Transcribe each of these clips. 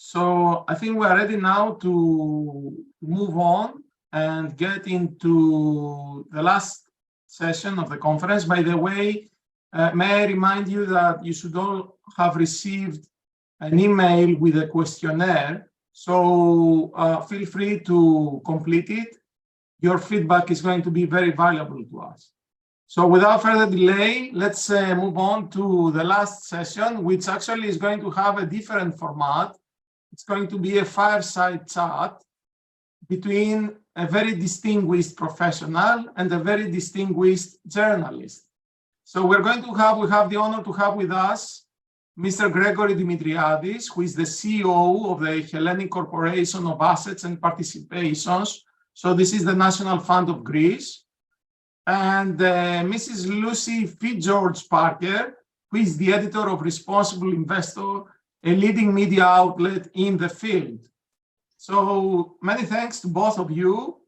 So I think we are ready now to move on and get into the last session of the conference. By the way, may I remind you that you should all have received an email with a questionnaire. So feel free to complete it. Your feedback is going to be very valuable to us. So without further delay, let's move on to the last session, which actually is going to have a different format. It's going to be a fireside chat between a very distinguished professional and a very distinguished journalist. So we have the honor to have with us Mr. Gregory Dimitriadis, who is the CEO of the Hellenic Corporation of Assets and Participations. So this is the National Fund of Greece. And Mrs. Lucy Fitzgeorge Parker, who is the editor of Responsible Investor, a leading media outlet in the field. So many thanks to both of you.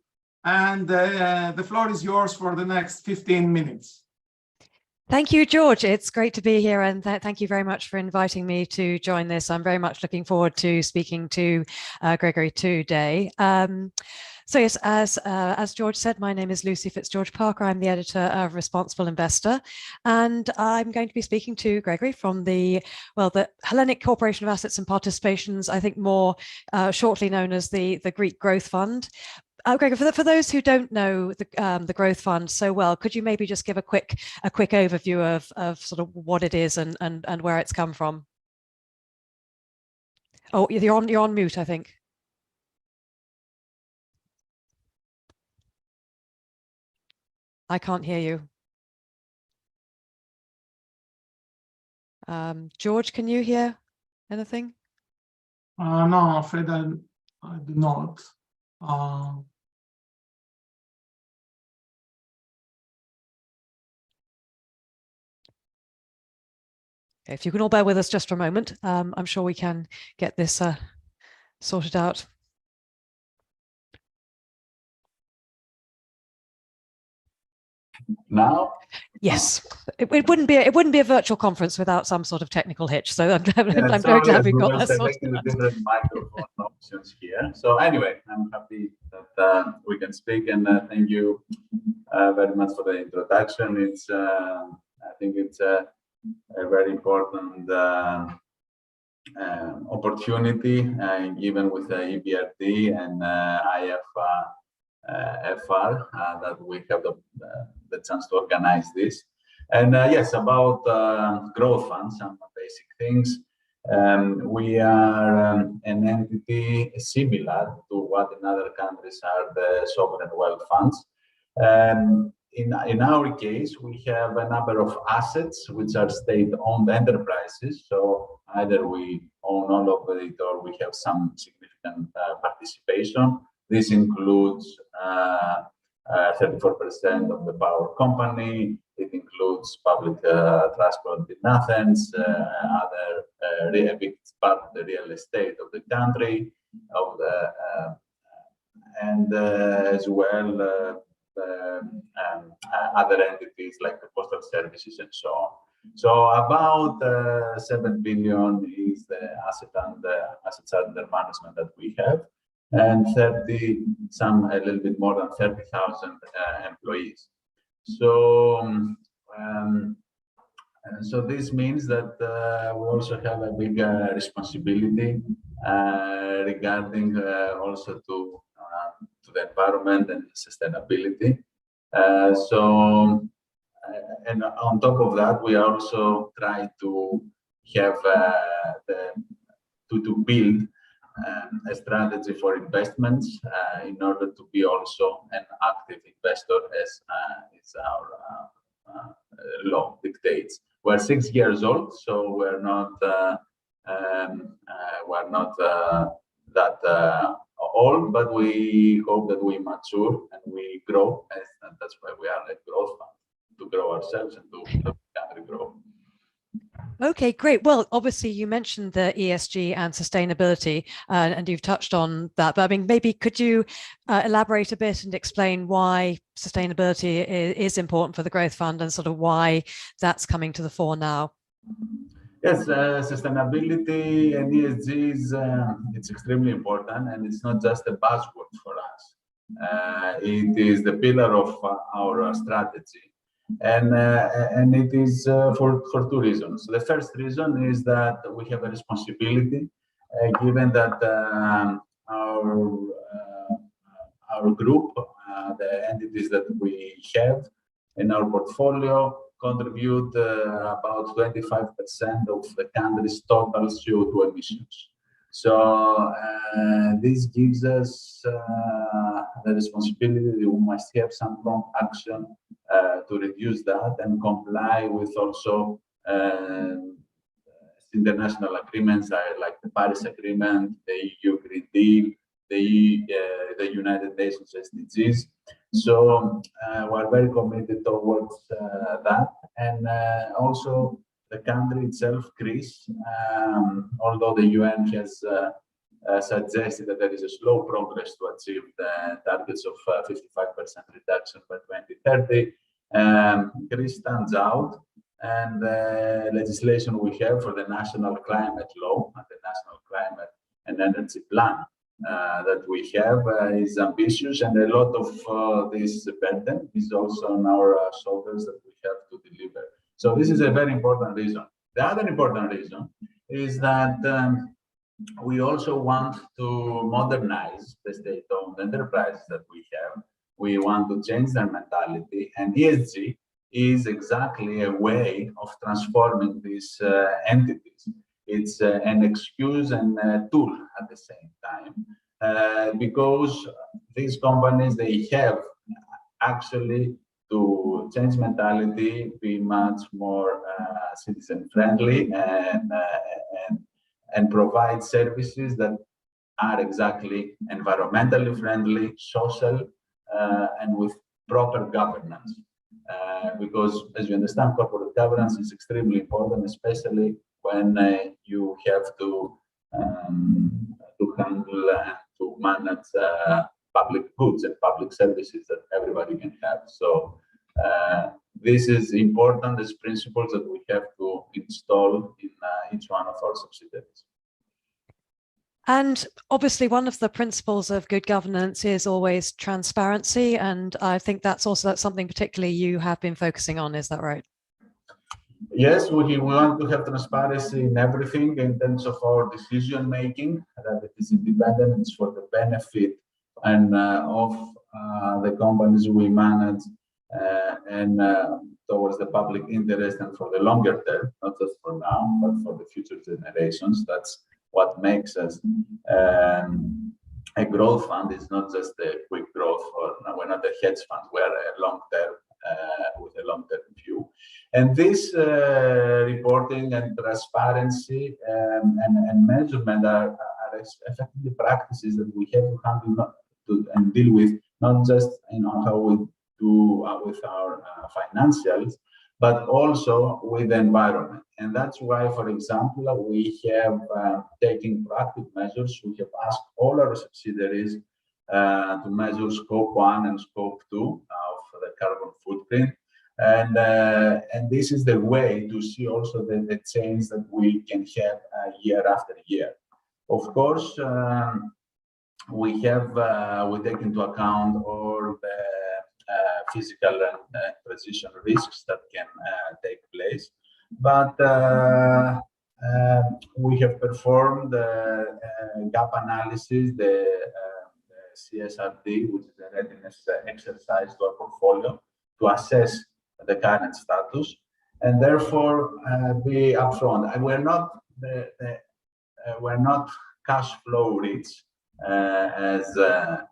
And the floor is yours for the next 15 minutes. Thank you, George. It's great to be here, and thank you very much for inviting me to join this. I'm very much looking forward to speaking to Gregory today. So yes, as George said, my name is Lucy Fitzgeorge Parker. I'm the editor of Responsible Investor, and I'm going to be speaking to Gregory from the Hellenic Corporation of Assets and Participations, I think more shortly known as the Greek Growth Fund. Gregor, for those who don't know the Growth Fund so well, could you maybe just give a quick overview of sort of what it is and where it's come from? Oh, you're on mute, I think. I can't hear you. George, can you hear anything? No, I'm afraid I do not. If you can all bear with us just for a moment, I'm sure we can get this sorted out. Now? Yes, it wouldn't be a virtual conference without some sort of technical hitch. So I'm very glad we've got that sorted out. Different microphone options here. So anyway, I'm happy that we can speak, and thank you very much for the introduction. It's I think it's a very important opportunity given with the EBRD and IFFR that we have the chance to organize this. And yes, about growth funds, some basic things. We are an entity similar to what in other countries are the sovereign wealth funds. In our case, we have a number of assets which are state-owned enterprises. So either we own all of it or we have some significant participation. This includes 34% of the power company. It includes public transport in Athens, other big part of the real estate of the country, and as well other entities like the postal services and so on. So about 7 billion is the assets under management that we have, and a little bit more than 30,000 employees. So so this means that we also have a big responsibility regarding also to the environment and sustainability. And on top of that, we also try to have to build a strategy for investments in order to be also an active investor, as our law dictates. We're 6 years old, so we're not that old, but we hope that we mature and we grow, and that's why we are a growth fund, to grow ourselves and to help the country grow. Okay, great. Well, obviously you mentioned the ESG and sustainability, and you've touched on that, but I mean, maybe could you elaborate a bit and explain why sustainability is important for the Growth Fund and sort of why that's coming to the fore now? Yes, sustainability and ESG is it's extremely important, and it's not just a buzzword for us. It is the pillar of our strategy, and it is for two reasons. The first reason is that we have a responsibility, given that our group, the entities that we have in our portfolio, contribute about 25% of the country's total CO2 emissions. So this gives us the responsibility. We must have some prompt action to reduce that and comply with also international agreements like the Paris Agreement, the EU Green Deal, the United Nations SDGs. So we're very committed towards that, and also the country itself, Greece, although the UN has suggested that there is a slow progress to achieve the targets of 55% reduction by 2030, Greece stands out, and the legislation we have for the National Climate Law and the National Climate and Energy Plan that we have is ambitious, and a lot of this burden is also on our shoulders that we have to deliver. So this is a very important reason. The other important reason is that we also want to modernize the state-owned enterprises that we have. We want to change their mentality, and ESG is exactly a way of transforming these entities. It's an excuse and a tool at the same time, because these companies, they have actually to change mentality, be much more citizen-friendly, and provide services that are exactly environmentally friendly, social, and with proper governance. Because, as you understand, corporate governance is extremely important, especially when you have to handle and to manage public goods and public services that everybody can have. So this is important as principles that we have to install in each one of our subsidiaries. And obviously, one of the principles of good governance is always transparency. And I think that's something particularly you have been focusing on. Is that right? Yes, we want to have transparency in everything in terms of our decision making, that it is independent, it's for the benefit and of the companies we manage, and towards the public interest and for the longer term, not just for now, but for the future generations. That's what makes us a growth fund. Is not just a quick growth, or we're not a hedge fund, we're a long term with a long term view. And this reporting and transparency and measurement are effectively practices that we have to handle and deal with, not just how we do with our financials, but also with the environment. And that's why, for example, we have taken proactive measures. We have asked all our subsidiaries to measure Scope 1 and Scope 2 of the carbon footprint. And this is the way to see also the change that we can have year after year. Of course, we take into account all the physical and transition risks that can take place. But we have performed the gap analysis, the CSRD, which is a readiness exercise to our portfolio to assess the current status, and therefore be upfront. And we're not cash flow rich as a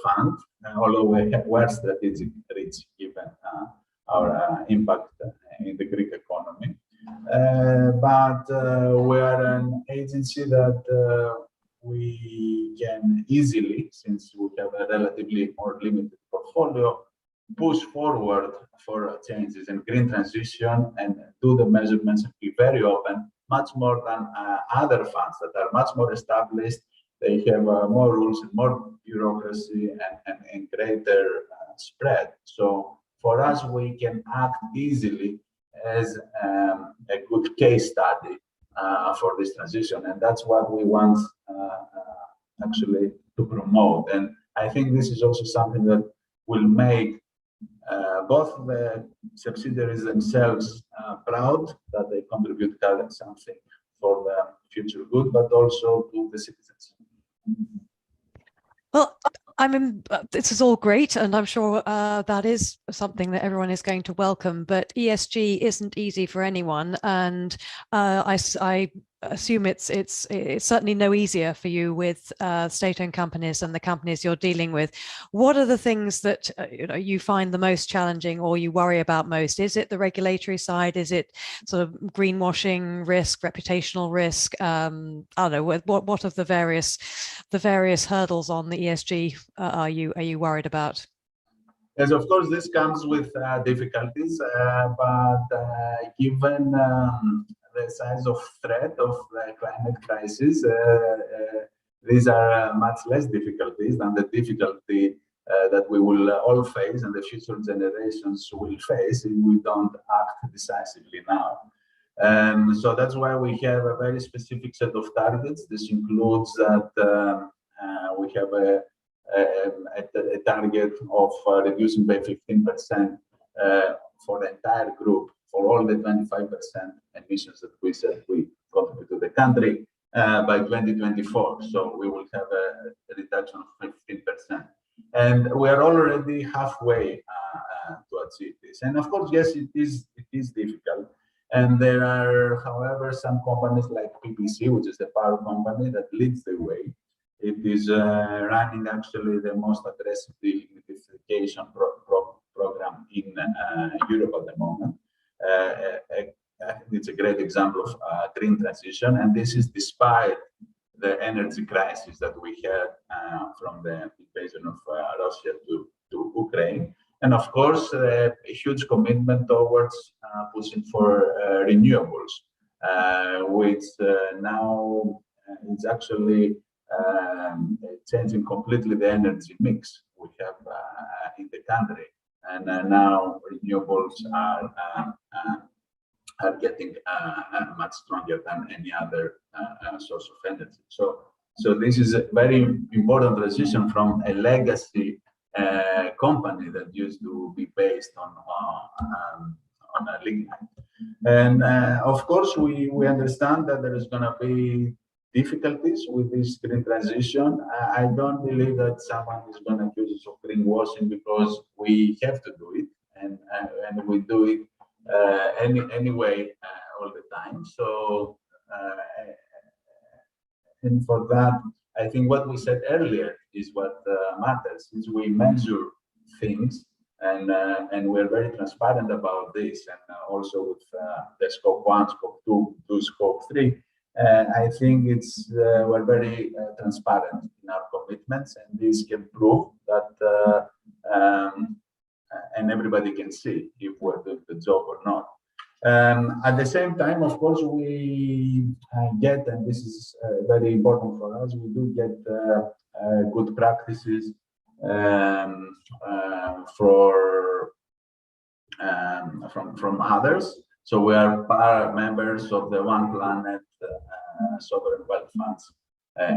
fund, although we're strategic rich given our impact in the Greek economy. But we are an agency that we can easily, since we have a relatively more limited portfolio, push forward for changes in green transition and do the measurements and be very open, much more than other funds that are much more established. They have more rules and more bureaucracy and greater spread. So for us, we can act easily as a good case study for this transition, and that's what we want actually to promote. And I think this is also something that will make both the subsidiaries themselves proud that they contribute something for the future good, but also to the citizens. Well, I mean, this is all great, and I'm sure that is something that everyone is going to welcome, but ESG isn't easy for anyone, and I assume it's certainly no easier for you with state-owned companies and the companies you're dealing with. What are the things that you find the most challenging or you worry about most? Is it the regulatory side? Is it sort of greenwashing risk, reputational risk? I don't know. What of the various hurdles on the ESG are you worried about? Yes, of course, this comes with difficulties, but given the size of threat of the climate crisis, these are much less difficulties than the difficulty that we will all face and the future generations will face if we don't act decisively now. So that's why we have a very specific set of targets. This includes that we have a target of reducing by 15% for the entire group, for all the 25% emissions that we said we contribute to the country by 2024. So we will have a reduction of 15%. And we are already halfway to achieve this. And of course, yes, it is difficult. And there are, however, some companies like PPC, which is the power company that leads the way. It is running actually the most aggressive dehumidification program in Europe at the moment. It's a great example of green transition, and this is despite the energy crisis that we had from the invasion of Russia to Ukraine. And of course, a huge commitment towards pushing for renewables, which now is actually changing completely the energy mix we have in the country, and now renewables are getting much stronger than any other source of energy. So this is a very important transition from a legacy company that used to be based on a lignite. And of course, we understand that there is going to be difficulties with this green transition. I don't believe that someone is going to accuse us of greenwashing, because we have to do it, and we do it anyway all the time. So, and for that, I think what we said earlier is what matters, is we measure things, and we're very transparent about this, and also with the scope 1, scope 2, scope 3. I think we're very transparent in our commitments, and this can prove that, and everybody can see if we're doing the job or not. At the same time, of course, we get, and this is very important for us, we do get good practices from others. So we are members of the One Planet Sovereign Wealth Funds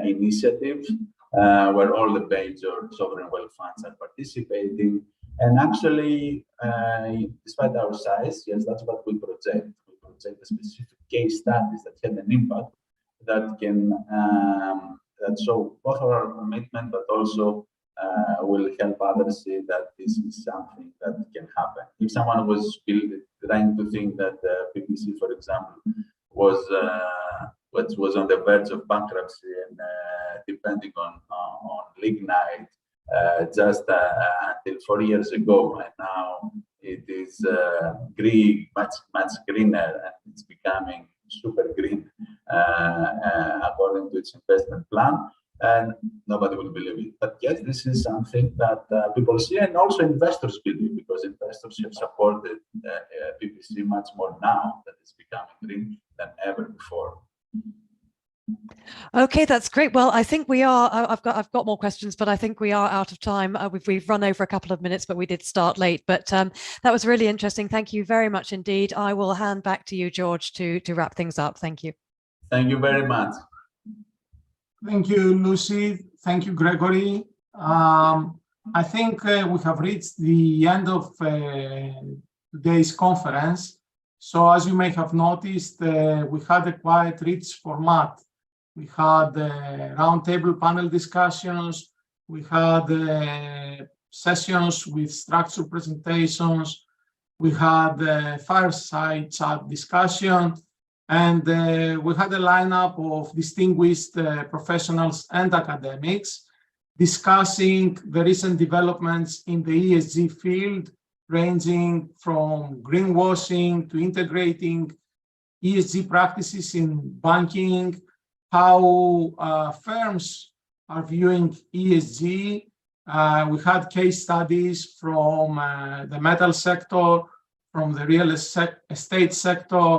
initiative, where all the major sovereign wealth funds are participating. And actually, despite our size, yes, that's what we project. We project the specific case studies that have an impact, that can that show both our commitment, but also will help others see that this is something that can happen. If someone was trying to think that PPC, for example, was on the verge of bankruptcy and depending on lignite just until 4 years ago, and now it is green, much greener, and it's becoming super green according to its investment plan, and nobody will believe it. But yes, this is something that people see, and also investors believe, because investors have supported PPC much more now that it's becoming green than ever before. Okay, that's great. Well, I think we are. I've got more questions, but I think we are out of time. We've run over a couple of minutes, but we did start late. But that was really interesting. Thank you very much indeed. I will hand back to you, George, to wrap things up. Thank you. Thank you very much. Thank you, Lucy. Thank you, Gregory. I think we have reached the end of today's conference. So as you may have noticed, we had a quite rich format. We had roundtable panel discussions. We had sessions with structured presentations. We had fireside chat discussion. And we had a lineup of distinguished professionals and academics discussing the recent developments in the ESG field, ranging from greenwashing to integrating ESG practices in banking, how firms are viewing ESG. We had case studies from the metal sector, from the real estate sector,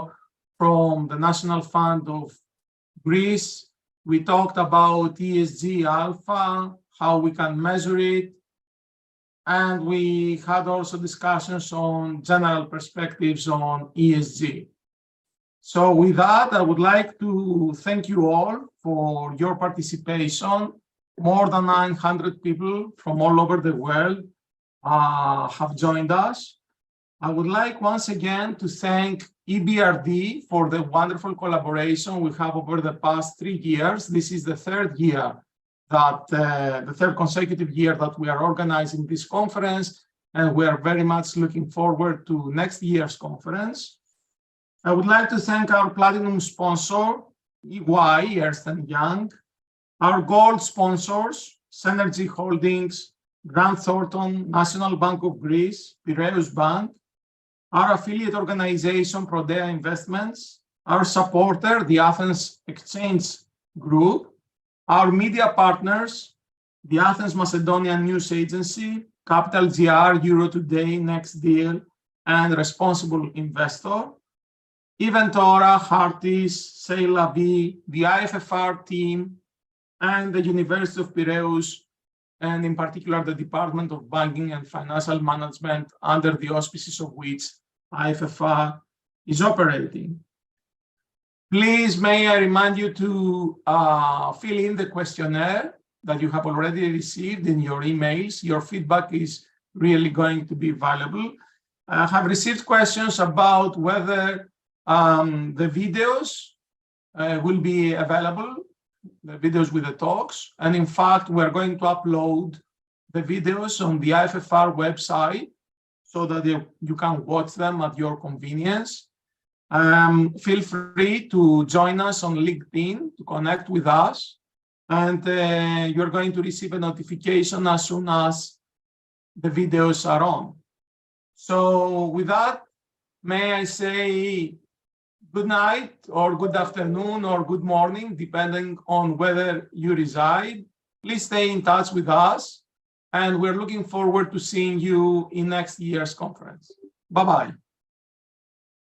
from the National Fund of Greece. We talked about ESG alpha, how we can measure it. And we had also discussions on general perspectives on ESG. So with that, I would like to thank you all for your participation. More than 900 people from all over the world have joined us. I would like once again to thank EBRD for the wonderful collaboration we have over the past 3 years. This is the third year that, the third consecutive year that we are organizing this conference, and we are very much looking forward to next year's conference. I would like to thank our platinum sponsor, EY, Ernst & Young, our gold sponsors, Synergy Holdings, Grant Thornton, National Bank of Greece, Piraeus Bank, our affiliate organization, Prodea Investments, our supporter, the Athens Exchange Group, our media partners, the Athens Macedonian News Agency, Capital GR, Euro Today, Next Deal, and Responsible Investor, Eventora, Heartis, C'est La Vie, the IFFR team, and the University of Piraeus, and in particular the Department of Banking and Financial Management, under the auspices of which IFFR is operating. Please, may I remind you to fill in the questionnaire that you have already received in your emails. Your feedback is really going to be valuable. I have received questions about whether the videos will be available, the videos with the talks. And in fact, we're going to upload the videos on the IFFR website so that you can watch them at your convenience. Feel free to join us on LinkedIn to connect with us. And you're going to receive a notification as soon as the videos are on. So with that, may I say good night or good afternoon or good morning, depending on whether you reside. Please stay in touch with us, and we're looking forward to seeing you in next year's conference. Bye-bye.